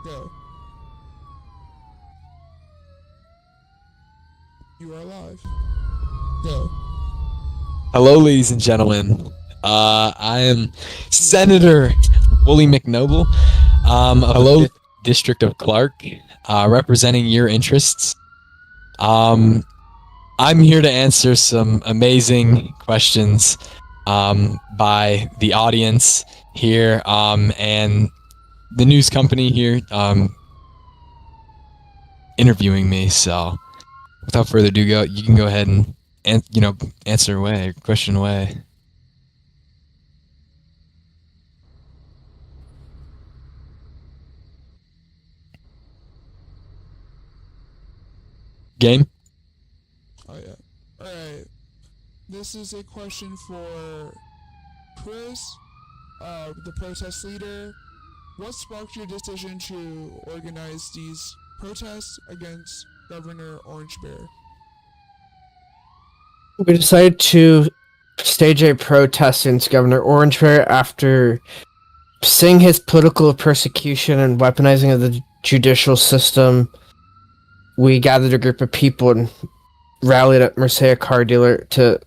Go. You are live. Go. Hello, ladies and gentlemen. I am Senator Wooly McNoble of the 5th District of Clark, representing your interests. I'm here to answer some amazing questions by the audience here and the news company here interviewing me. So, without further ado, you can go ahead and answer away, question away. Game? Oh yeah. Alright. This is a question for Chris, the protest leader. What sparked your decision to organize these protests against Governor Orange Bear? We decided to stage a protest against Governor Orange Bear after seeing his political persecution and weaponizing of the judicial system. We gathered a group of people and rallied at Mercea Car Dealer to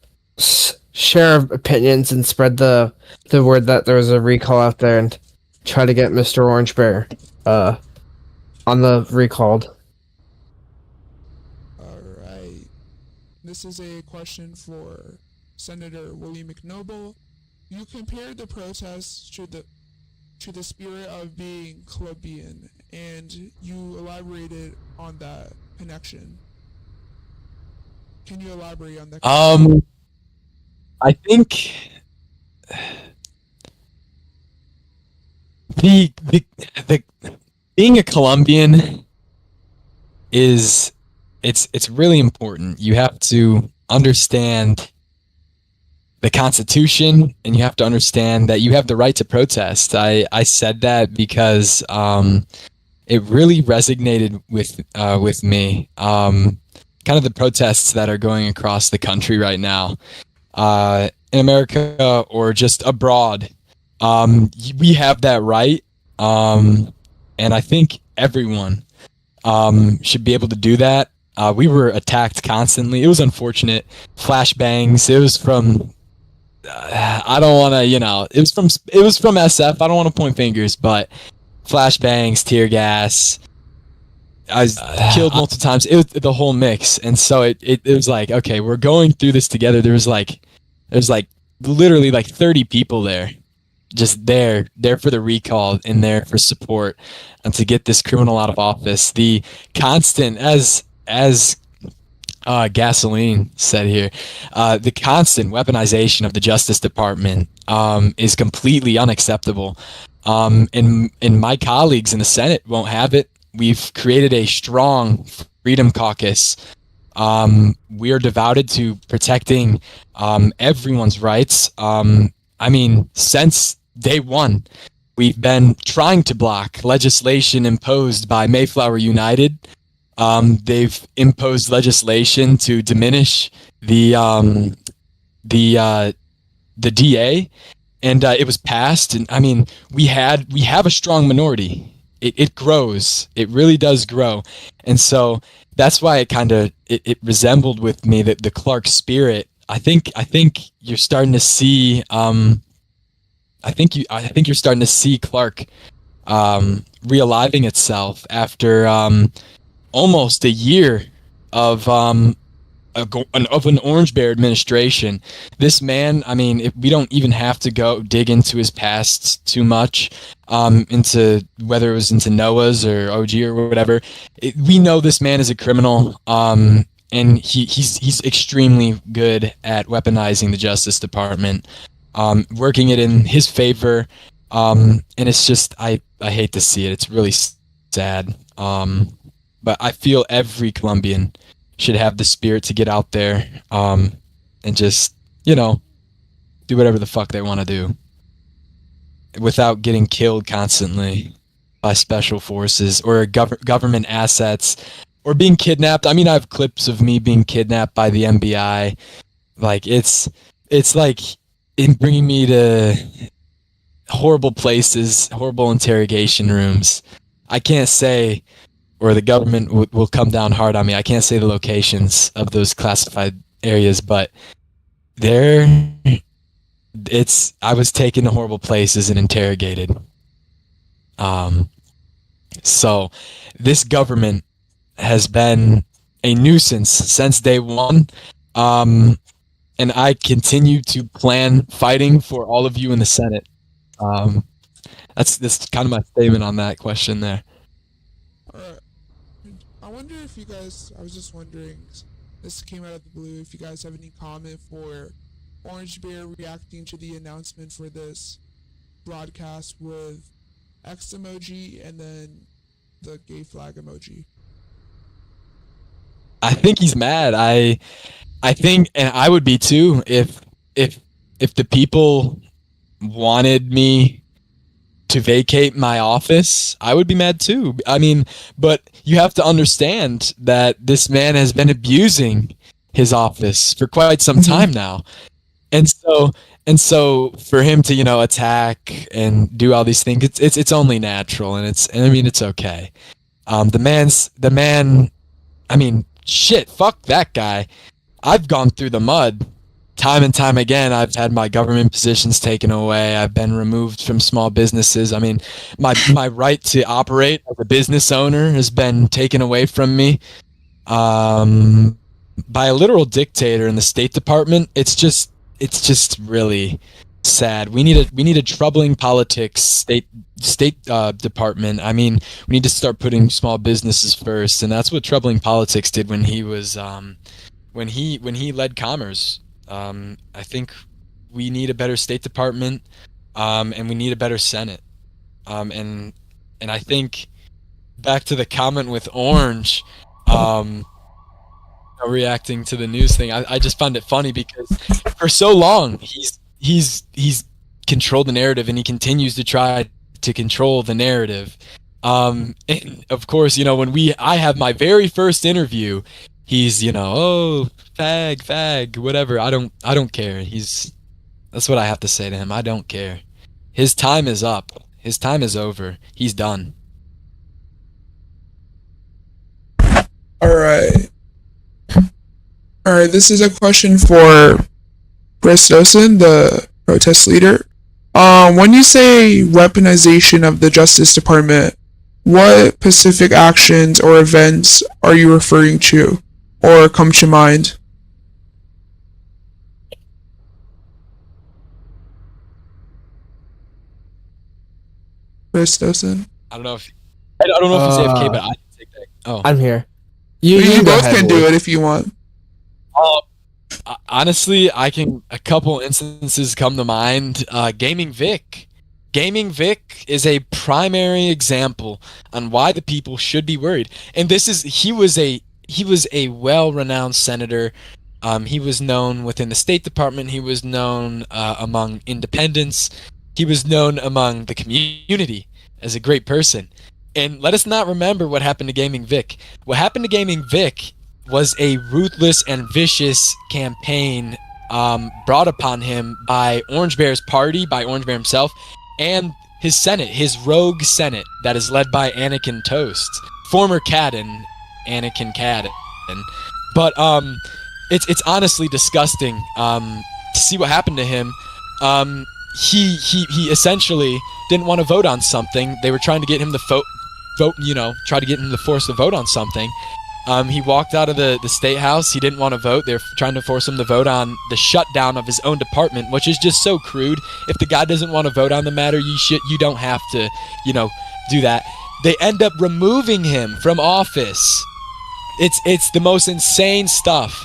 share our opinions and spread the word that there was a recall out there and try to get Mr. Orange Bear on the recalled. Alright. This is a question for Senator Willie McNoble. You compared the protests to the spirit of being Colombian, and you elaborated on that connection. Can you elaborate on that? I think the being a Colombian is it's really important. You have to understand the Constitution, and you have to understand that you have the right to protest. I said that because it really resonated with me. Kind of the protests that are going across the country right now, in America or just abroad. We have that right, and I think everyone should be able to do that. We were attacked constantly. It was unfortunate. Flashbangs. It was from. I don't want to, it was from SF. I don't want to point fingers, but flashbangs, tear gas. I was killed multiple times. It was the whole mix, and so it was like, okay, we're going through this together. There's like literally like 30 people there, just there for the recall and there for support and to get this criminal out of office. The constant, as Gasoline said here, the constant weaponization of the Justice Department is completely unacceptable. And my colleagues in the Senate won't have it. We've created a strong Freedom Caucus. We are devoted to protecting everyone's rights. I mean, since day one, we've been trying to block legislation imposed by Mayflower United. They've imposed legislation to diminish the DA, and it was passed. And I mean, we have a strong minority. It grows. It really does grow, and so that's why it resembled with me that the Clark spirit. I think you're starting to see. I think you're starting to see Clark realiving itself after almost a year of an Orange Bear administration. This man, I mean, we don't even have to go dig into his past too much, into whether it was into Noah's or OG or whatever. We know this man is a criminal, and he's extremely good at weaponizing the Justice Department, working it in his favor, and it's just I hate to see it. It's really sad, but I feel every Colombian should have the spirit to get out there and just, do whatever the fuck they want to do without getting killed constantly by special forces or government assets or being kidnapped. I mean, I have clips of me being kidnapped by the FBI. Like, it's like in bringing me to horrible places, horrible interrogation rooms. I can't say, or the government will come down hard on me. I can't say the locations of those classified areas, but I was taken to horrible places and interrogated. So this government has been a nuisance since day one. And I continue to plan fighting for all of you in the Senate. That's kind of my statement on that question there. Alright. I wonder if you guys, I was just wondering, this came out of the blue, if you guys have any comment for Orange Bear reacting to the announcement for this broadcast with X emoji and then the gay flag emoji. I think he's mad. I think, and I would be too, if the people wanted me to vacate my office, I would be mad too. I mean, but you have to understand that this man has been abusing his office for quite some time now. And so for him to, attack and do all these things, it's only natural, and it's okay. The man, I mean, shit, fuck that guy. I've gone through the mud time and time again. I've had my government positions taken away. I've been removed from small businesses. I mean, my right to operate as a business owner has been taken away from me by a literal dictator in the State Department. It's just really sad. We need a troubling politics State Department. I mean, we need to start putting small businesses first, and that's what troubling politics did when he was when he led Commerce. I think we need a better State Department, and we need a better Senate. And I think back to the comment with Orange, reacting to the news thing, I just found it funny because for so long he's controlled the narrative, and he continues to try to control the narrative. And of course, when I have my very first interview, he's oh, fag, whatever. I don't care. That's what I have to say to him. I don't care. His time is up. His time is over. He's done. Alright, this is a question for Chris Dosen, the protest leader. When you say weaponization of the Justice Department, what specific actions or events are you referring to or come to mind? Chris Dosen? I don't know if he's AFK, but I can take that. Oh, I'm here. You go both ahead, can do Wade. it if you want. honestly, a couple instances come to mind. Gaming Vic. Gaming Vic is a primary example on why the people should be worried. And he was a well-renowned senator. He was known within the State Department. He was known among independents. He was known among the community as a great person. And let us not remember what happened to Gaming Vic. What happened to Gaming Vic was a ruthless and vicious campaign brought upon him by Orange Bear's party, by Orange Bear himself, and his Senate, his rogue Senate that is led by Anakin Toast, former Cadden, Anakin Cadden. But it's honestly disgusting to see what happened to him. He essentially didn't want to vote on something. They were trying to get him to try to get him to force a vote on something. He walked out of the State House. He didn't want to vote. They're trying to force him to vote on the shutdown of his own department, which is just so crude. If the guy doesn't want to vote on the matter, you don't have to, do that. They end up removing him from office. It's the most insane stuff.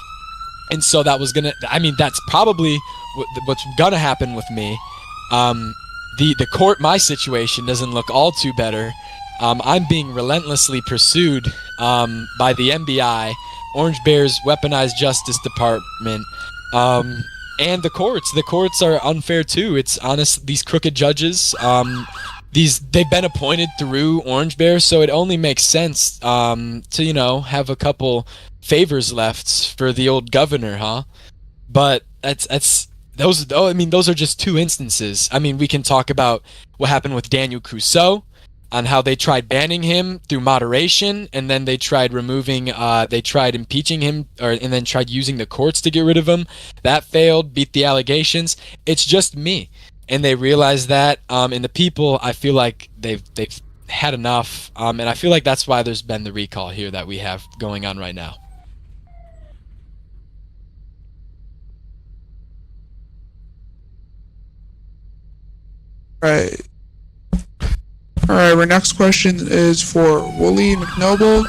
And so that's probably what's gonna happen with me. The court, my situation doesn't look all too better. I'm being relentlessly pursued by the NBA, Orange Bear's weaponized Justice Department, and the courts. The courts are unfair too. It's honest. These crooked judges, they've been appointed through Orange Bear, so it only makes sense to have a couple favors left for the old governor, huh? But those are just two instances. I mean, we can talk about what happened with Daniel Crusoe. on how they tried banning him through moderation, and then they tried impeaching him, and then tried using the courts to get rid of him. That failed, beat the allegations. It's just me. And they realize that, and the people, I feel like they've had enough, and I feel like that's why there's been the recall here that we have going on right now. Right. All right, our next question is for Wooly McNoble.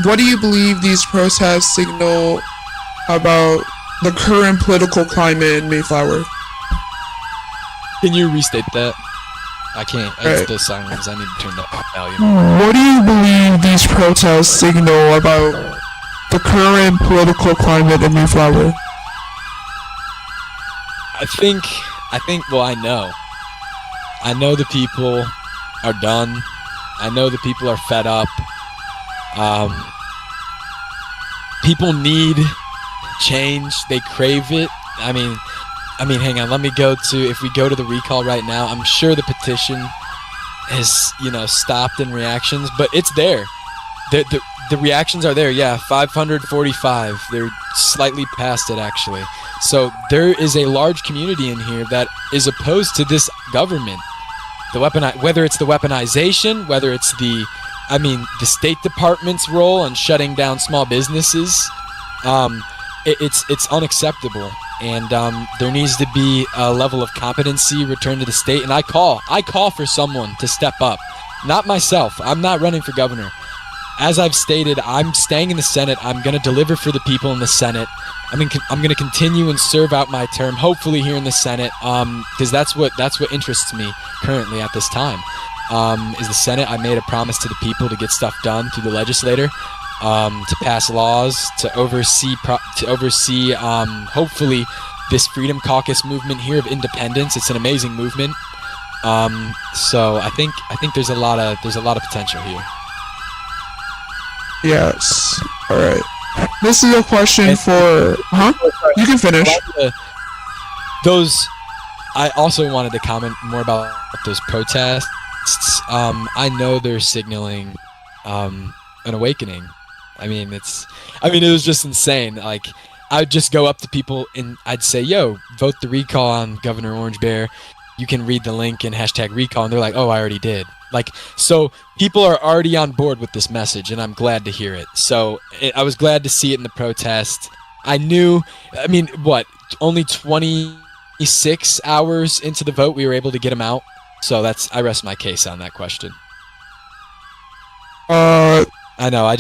What do you believe these protests signal about the current political climate in Mayflower? Can you restate that? I can't. It's Right. the silence. I need to turn up the volume. What do you believe these protests signal about the current political climate in Mayflower? I think, well, I know the people are done. I know the people are fed up. People need change. They crave it. I mean, hang on. If we go to the recall right now, I'm sure the petition has, stopped in reactions, but it's there. The reactions are there. Yeah, 545. They're slightly past it, actually. So there is a large community in here that is opposed to this government. Whether it's the weaponization, whether it's the State Department's role in shutting down small businesses, it's unacceptable. And there needs to be a level of competency returned to the state. And I call for someone to step up. Not myself. I'm not running for governor. As I've stated, I'm staying in the Senate. I'm going to deliver for the people in the Senate. I'm going to continue and serve out my term, hopefully here in the Senate, because that's what interests me currently at this time. Is the Senate. I made a promise to the people to get stuff done through the legislator, to pass laws, to oversee hopefully this Freedom Caucus movement here of independence. It's an amazing movement. So I think there's a lot of potential here. Yes. All right. This is a question for... Huh? You can finish. I also wanted to comment more about those protests. I know they're signaling an awakening. It was just insane. Like, I'd just go up to people and I'd say, yo, vote the recall on Governor Orange Bear. You can read the link and hashtag recall. And they're like, oh, I already did. So people are already on board with this message, and I'm glad to hear it. So I was glad to see it in the protest. I knew, only 26 hours into the vote, we were able to get them out. So I rest my case on that question. I know,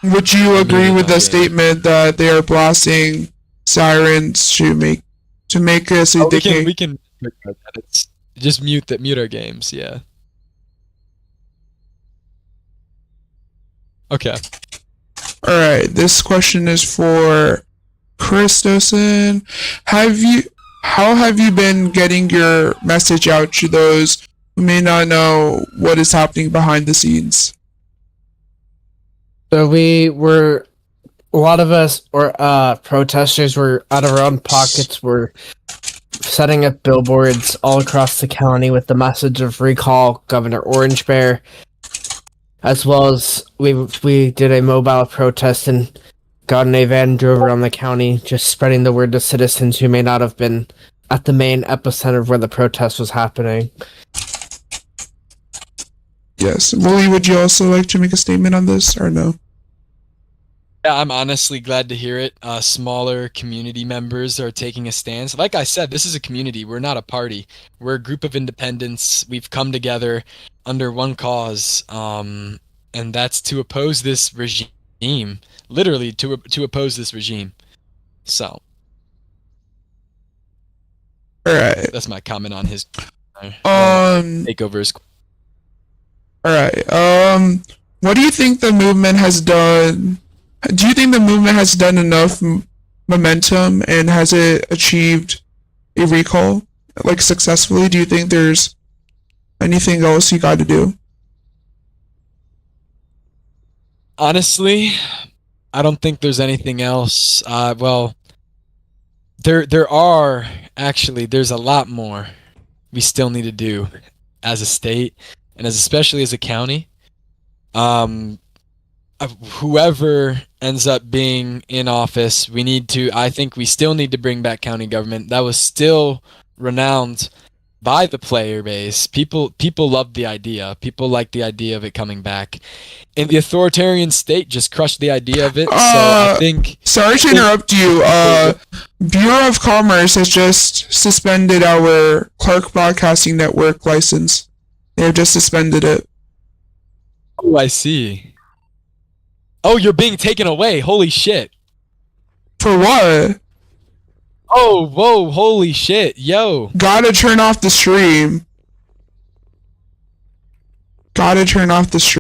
Would you agree with the statement that they are blasting sirens to make us indicate? We can just mute our games, yeah. Okay. All right. This question is for Chris Dosen. How have you been getting your message out to those who may not know what is happening behind the scenes? So a lot of us, protesters, were out of our own pockets. We're setting up billboards all across the county with the message of recall Governor Orange Bear, as well as we did a mobile protest and got in a van, drove around the county, just spreading the word to citizens who may not have been at the main epicenter of where the protest was happening. Yes. Willie, would you also like to make a statement on this, or no? Yeah, I'm honestly glad to hear it. Smaller community members are taking a stance. Like I said, this is a community. We're not a party. We're a group of independents. We've come together under one cause, and that's to oppose this regime. Literally, to oppose this regime. So, all right. That's my comment on his takeovers. All right. What do you think the movement has done? Do you think the movement has done enough momentum, and has it achieved a recall successfully? Do you think there's anything else you got to do? Honestly, I don't think there's anything else. Well, there's a lot more we still need to do as a state and especially as a county, whoever ends up being in office, I think we still need to bring back county government. That was still renowned by the player base. People loved the idea. People liked the idea of it coming back. And the authoritarian state just crushed the idea of it. So I think... Sorry to interrupt you. Bureau of Commerce has just suspended our Clark Broadcasting Network license. They have just suspended it. Oh, I see. Oh, you're being taken away. Holy shit. For what? Oh, whoa, holy shit. Yo. Gotta turn off the stream. Gotta turn off the stream.